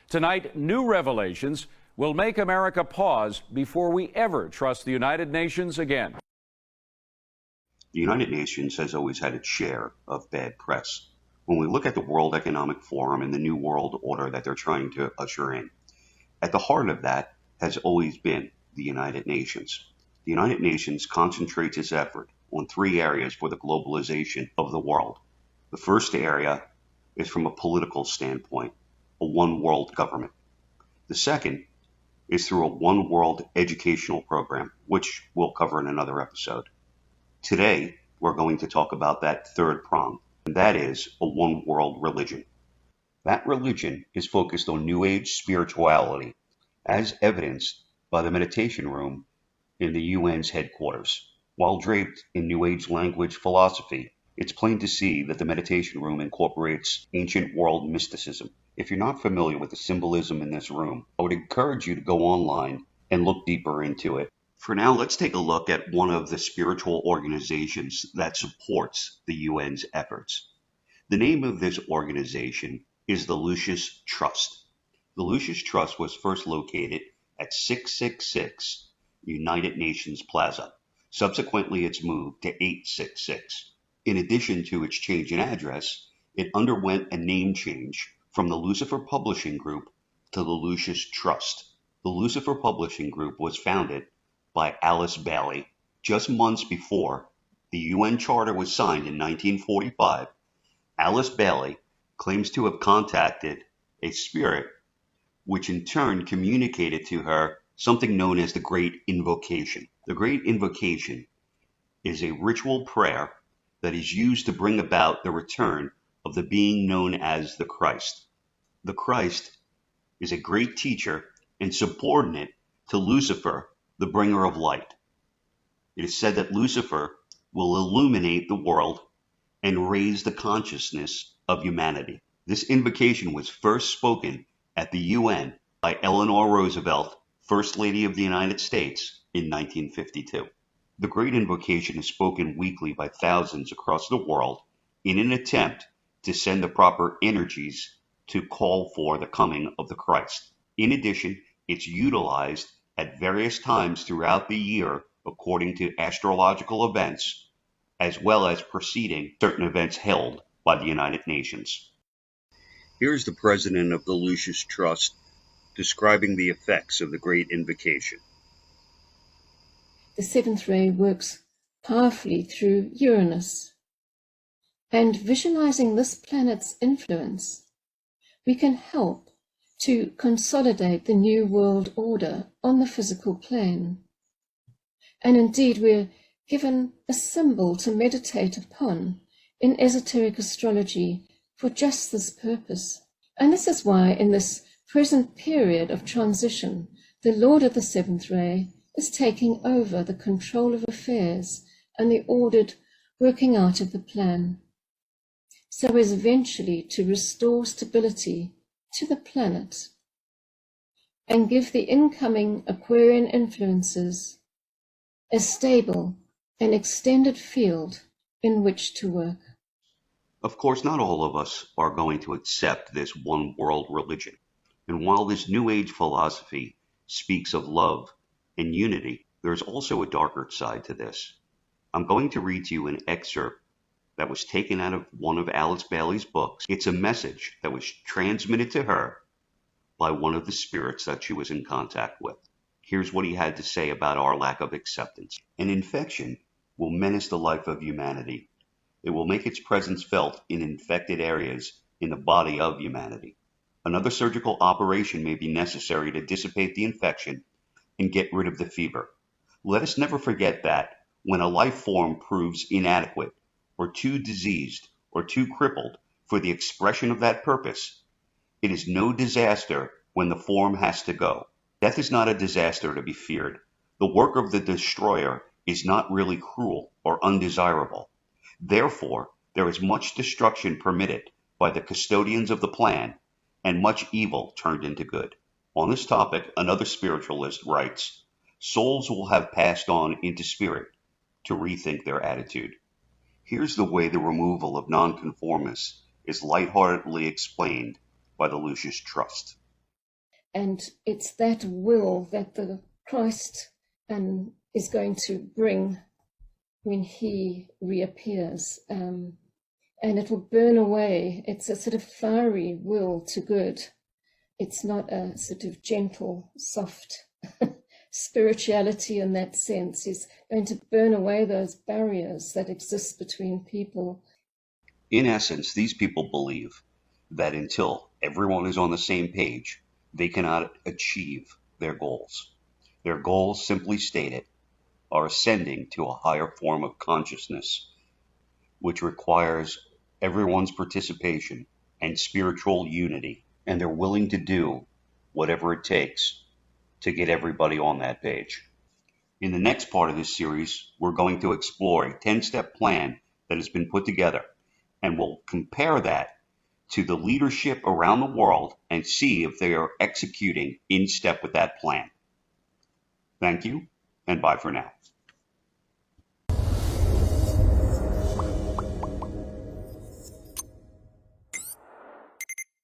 Tonight, new revelations will make America pause before we ever trust the United Nations again. The United Nations has always had its share of bad press. When we look at the World Economic Forum and the New World Order that they're trying to usher in, at the heart of that has always been the United Nations. The United Nations concentrates its effort on three areas for the globalization of the world. The first area is from a political standpoint, a one world government. The second is through a one world educational program, which we'll cover in another episode. Today, we're going to talk about that third prong, and that is a one world religion. That religion is focused on New Age spirituality, as evidenced by the meditation room in the UN's headquarters. While draped in New Age language philosophy, it's plain to see that the meditation room incorporates ancient world mysticism. If you're not familiar with the symbolism in this room, I would encourage you to go online and look deeper into it. For now, let's take a look at one of the spiritual organizations that supports the UN's efforts. The name of this organization is the Lucis Trust. The Lucis Trust was first located at 666 United Nations Plaza. Subsequently, it's moved to 866. In addition to its change in address, it underwent a name change from the Lucifer Publishing Group to the Lucis Trust. The Lucifer Publishing Group was founded by Alice Bailey. Just months before the UN Charter was signed in 1945, Alice Bailey claims to have contacted a spirit, which in turn communicated to her something known as the Great Invocation. The Great Invocation is a ritual prayer that is used to bring about the return of the being known as the Christ. The Christ is a great teacher and subordinate to Lucifer, the bringer of light. It is said that Lucifer will illuminate the world and raise the consciousness of humanity. This invocation was first spoken at the UN by Eleanor Roosevelt, First Lady of the United States, in 1952. The Great Invocation is spoken weekly by thousands across the world in an attempt to send the proper energies to call for the coming of the Christ. In addition, it's utilized at various times throughout the year according to astrological events, as well as preceding certain events held by the United Nations. Here's the president of the Lucis Trust describing the effects of the Great Invocation. The seventh ray works powerfully through Uranus. And visualizing this planet's influence, we can help to consolidate the new world order on the physical plane. And indeed, we're given a symbol to meditate upon in esoteric astrology for just this purpose. And this is why in this present period of transition, the Lord of the seventh ray is taking over the control of affairs and the ordered working out of the plan, so as eventually to restore stability to the planet and give the incoming Aquarian influences a stable and extended field in which to work. Of course, not all of us are going to accept this one world religion. And while this New Age philosophy speaks of love and unity, there's also a darker side to this. I'm going to read to you an excerpt that was taken out of one of Alice Bailey's books. It's a message that was transmitted to her by one of the spirits that she was in contact with. Here's what he had to say about our lack of acceptance. An infection will menace the life of humanity. It will make its presence felt in infected areas in the body of humanity. Another surgical operation may be necessary to dissipate the infection and get rid of the fever. Let us never forget that when a life form proves inadequate, or too diseased, or too crippled for the expression of that purpose, it is no disaster when the form has to go. Death is not a disaster to be feared. The work of the destroyer is not really cruel or undesirable. Therefore, there is much destruction permitted by the custodians of the plan, and much evil turned into good. On this topic, another spiritualist writes, souls will have passed on into spirit to rethink their attitude. Here's the way the removal of nonconformists is lightheartedly explained by the Lucis Trust. And it's that will that the Christ is going to bring when he reappears. And it will burn away. It's a sort of fiery will to good. It's not a sort of gentle, soft spirituality in that sense. It's going to burn away those barriers that exist between people. In essence, these people believe that until everyone is on the same page, they cannot achieve their goals. Their goals, simply stated, are ascending to a higher form of consciousness, which requires everyone's participation and spiritual unity, and they're willing to do whatever it takes to get everybody on that page. In the next part of this series, we're going to explore a 10-step plan that has been put together, and we'll compare that to the leadership around the world and see if they are executing in step with that plan. Thank you, and bye for now.